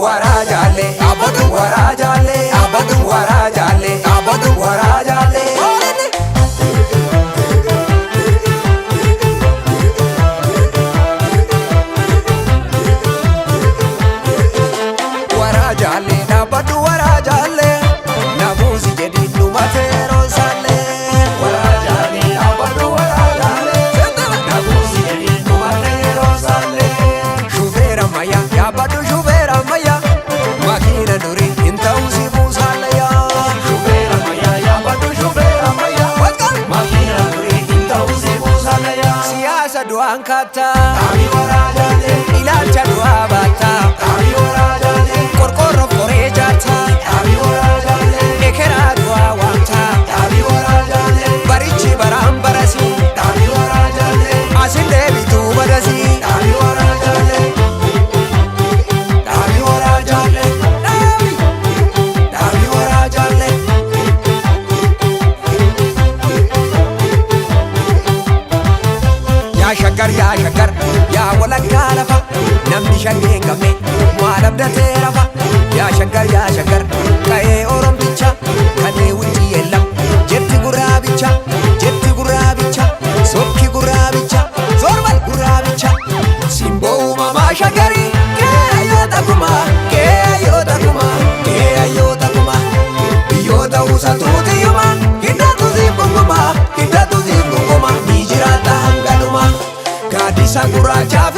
warajalle abadu warajalle abadu warajalle abadu warajalle warajalle abadu warajalle namusi jadi numatero sale warajalle abadu warajalle namusi jadi numatero sale shubera maya abadu shubera maya makina duri intausi musale ya shubera maya abadu shubera maya makina duri intausi musale ya siyasa duan kata abi warajalle ilaalcha du'a bata abi warajalle korkorro fore jata abi warajalle ekera du'a wanta abi warajalle barichi baram barasi abi warajalle asinde bitu badasi abi warajalle abi warajalle abi warajalle ya shagar ya walakka lafa namni shangeen qabne maal abdatee rafa ya shagar ka'ee oromticha kanee wujji yeellam jetti gurraabicha sokki gurraabicha zorbal gurraabicha simboo uumamaa shagarii keeyyoota kuma biyyoota usatuutiyuma hidhatu siif gunguma ni jiraata hangaluma gaaddisa gurraachaaf